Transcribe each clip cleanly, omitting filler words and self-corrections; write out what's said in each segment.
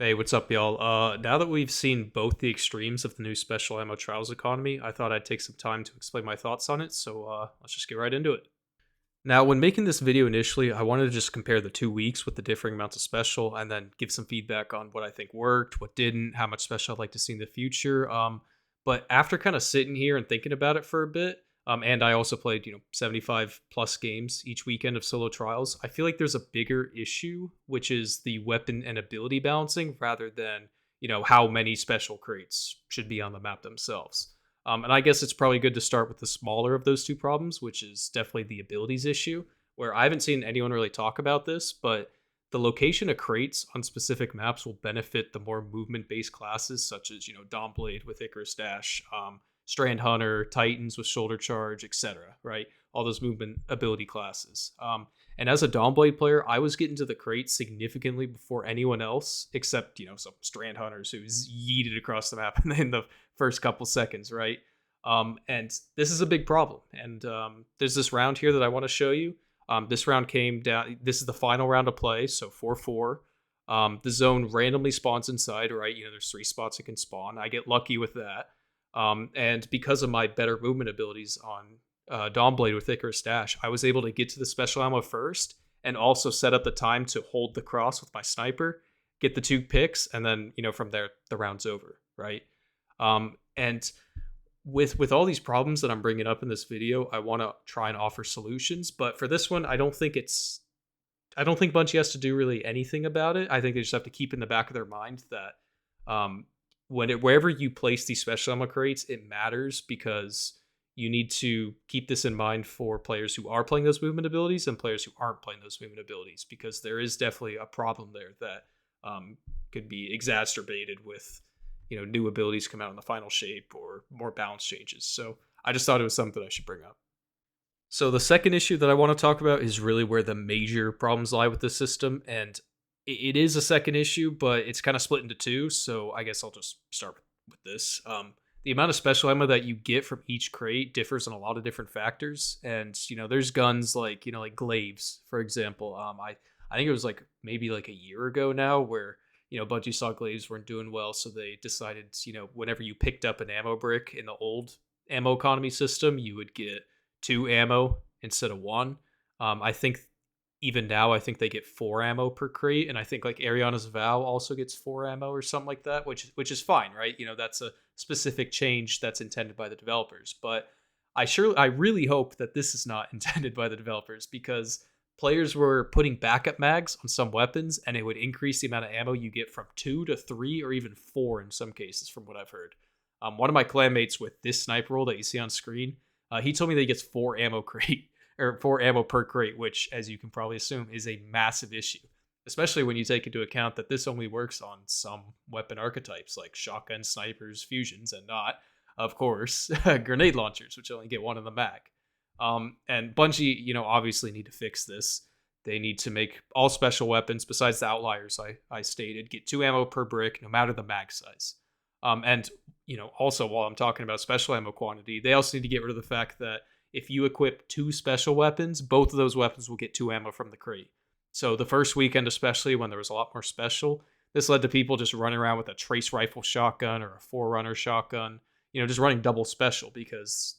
Hey, what's up, y'all? Now that we've seen both the extremes of the new special ammo trials economy, I thought I'd take some time to explain my thoughts on it, so let's just get right into it. Now, when making this video initially, I wanted to just compare the 2 weeks with the differing amounts of special and then give some feedback on what I think worked, what didn't, how much special I'd like to see in the future. But after kind of sitting here and thinking about it for a bit, and I also played, 75 plus games each weekend of solo trials, I feel like there's a bigger issue, which is the weapon and ability balancing rather than, how many special crates should be on the map themselves. And I guess it's probably good to start with the smaller of those two problems, which is definitely the abilities issue, where I haven't seen anyone really talk about this, but the location of crates on specific maps will benefit the more movement based classes, such as, Dawnblade with Icarus Dash, Strand Hunter, Titans with Shoulder Charge, etc., right? All those movement ability classes. And as a Dawnblade player, I was getting to the crates significantly before anyone else, except, some Strand Hunters who's yeeted across the map in the first couple seconds, right? And this is a big problem. And there's this round here that I want to show you. This round came down. This is the final round of play, so 4-4. The zone randomly spawns inside, right? There's 3 spots it can spawn. I get lucky with that. And because of my better movement abilities on Dawnblade with Icarus Dash, I was able to get to the special ammo first and also set up the time to hold the cross with my sniper, get the 2 picks, and then, from there, the round's over, right? And with all these problems that I'm bringing up in this video, I want to try and offer solutions. But for this one, I don't think Bungie has to do really anything about it. I think they just have to keep in the back of their mind that wherever you place these special ammo crates, it matters because you need to keep this in mind for players who are playing those movement abilities and players who aren't playing those movement abilities, because there is definitely a problem there that could be exacerbated with new abilities come out in the final shape or more balance changes. So I just thought it was something I should bring up. So the second issue that I want to talk about is really where the major problems lie with this system, and it is a second issue, but it's kind of split into two. So I guess I'll just start with this. The amount of special ammo that you get from each crate differs on a lot of different factors, and there's guns like like Glaives, for example. I think it was maybe a year ago now where Bungie saw Glaives weren't doing well, so they decided, whenever you picked up an ammo brick in the old ammo economy system, you would get 2 ammo instead of 1. I think even now, I think they get 4 ammo per crate, and I think Ariana's Vow also gets 4 ammo or something like that, which is fine, right? That's a specific change that's intended by the developers. But I really hope that this is not intended by the developers, because players were putting backup mags on some weapons, and it would increase the amount of ammo you get from 2 to 3 or even 4 in some cases, from what I've heard. One of my clanmates with this sniper roll that you see on screen, he told me that he gets 4 ammo crate or 4 ammo per crate, which, as you can probably assume, is a massive issue, especially when you take into account that this only works on some weapon archetypes like shotgun, snipers, fusions, and not, of course, grenade launchers, which only get 1 in the mag. And Bungie, obviously need to fix this. They need to make all special weapons, besides the outliers I stated, get 2 ammo per brick, no matter the mag size. And also, while I'm talking about special ammo quantity, they also need to get rid of the fact that if you equip 2 special weapons, both of those weapons will get 2 ammo from the crate. So the first weekend, especially when there was a lot more special, this led to people just running around with a trace rifle shotgun or a forerunner shotgun, just running double special because,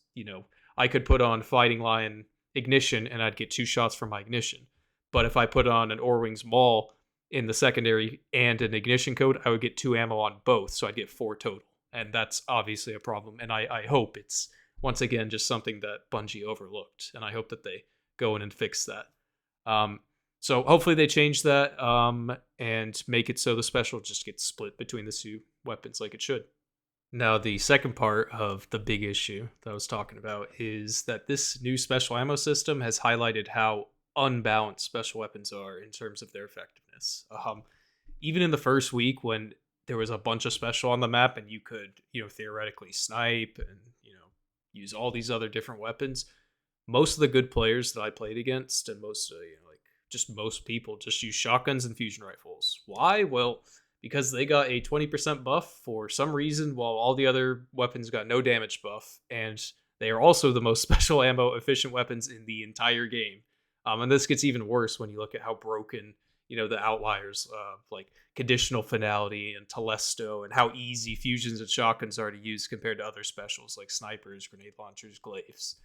I could put on Fighting Lion ignition and I'd get 2 shots from my ignition. But if I put on an Orwings Maul in the secondary and an ignition code, I would get 2 ammo on both, so I'd get 4 total. And that's obviously a problem, and I hope it's, once again, just something that Bungie overlooked, and I hope that they go in and fix that. So hopefully they change that and make it so the special just gets split between the 2 weapons like it should. Now, the second part of the big issue that I was talking about is that this new special ammo system has highlighted how unbalanced special weapons are in terms of their effectiveness. Even in the first week, when there was a bunch of special on the map and you could, theoretically snipe and, use all these other different weapons, most of the good players that I played against and most, most people just use shotguns and fusion rifles. Why? Well, because they got a 20% buff for some reason, while all the other weapons got no damage buff, and they are also the most special ammo efficient weapons in the entire game. And this gets even worse when you look at how broken, the outliers of like conditional finality and telesto and how easy fusions and shotguns are to use compared to other specials like snipers, grenade launchers, glaives.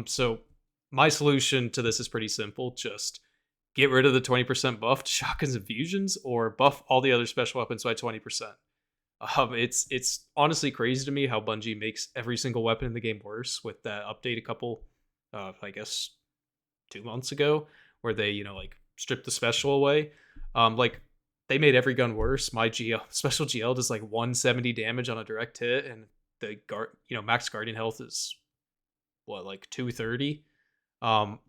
So my solution to this is pretty simple. Just get rid of the 20% buff to shotguns and fusions, or buff all the other special weapons by 20%. It's honestly crazy to me how Bungie makes every single weapon in the game worse with that update a couple, I guess 2 months ago, where they like stripped the special away. Like they made every gun worse. My GL special GL does like 170 damage on a direct hit, and the max guardian health is what, like 230. Um,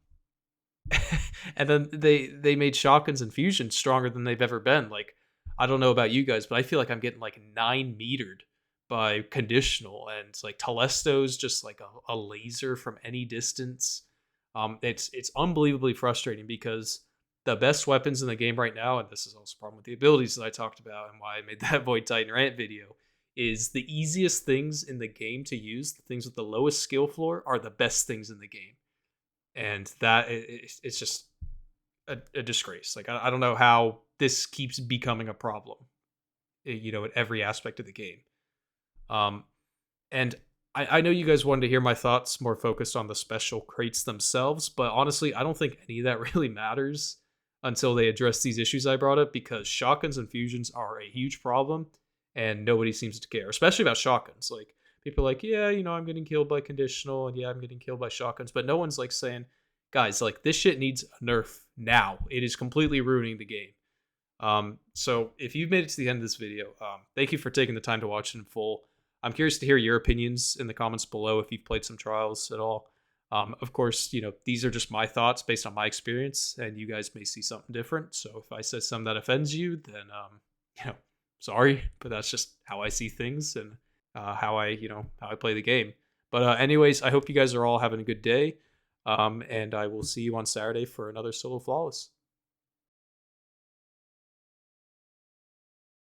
and then they made shotguns and fusions stronger than they've ever been. Like I don't know about you guys, but I feel like I'm getting like 9 metered by conditional, and like Telesto's just like a laser from any distance. It's unbelievably frustrating because the best weapons in the game right now, and this is also a problem with the abilities that I talked about and why I made that Void Titan rant video, is the easiest things in the game to use. The things with the lowest skill floor are the best things in the game, and it's just a disgrace. Like I don't know how this keeps becoming a problem, in every aspect of the game. And I know you guys wanted to hear my thoughts more focused on the special crates themselves, but honestly, I don't think any of that really matters until they address these issues I brought up, because shotguns and fusions are a huge problem, and nobody seems to care, especially about shotguns. Like people are like, yeah, I'm getting killed by conditional, and yeah, I'm getting killed by shotguns, but no one's like saying, guys, like this shit needs a nerf now. It is completely ruining the game. So if you've made it to the end of this video, thank you for taking the time to watch it in full. I'm curious to hear your opinions in the comments below if you've played some trials at all. Of course, these are just my thoughts based on my experience, and you guys may see something different. So if I said something that offends you, then, sorry, but that's just how I see things, and how I play the game. But anyways, I hope you guys are all having a good day. And I will see you on Saturday for another Solo Flawless.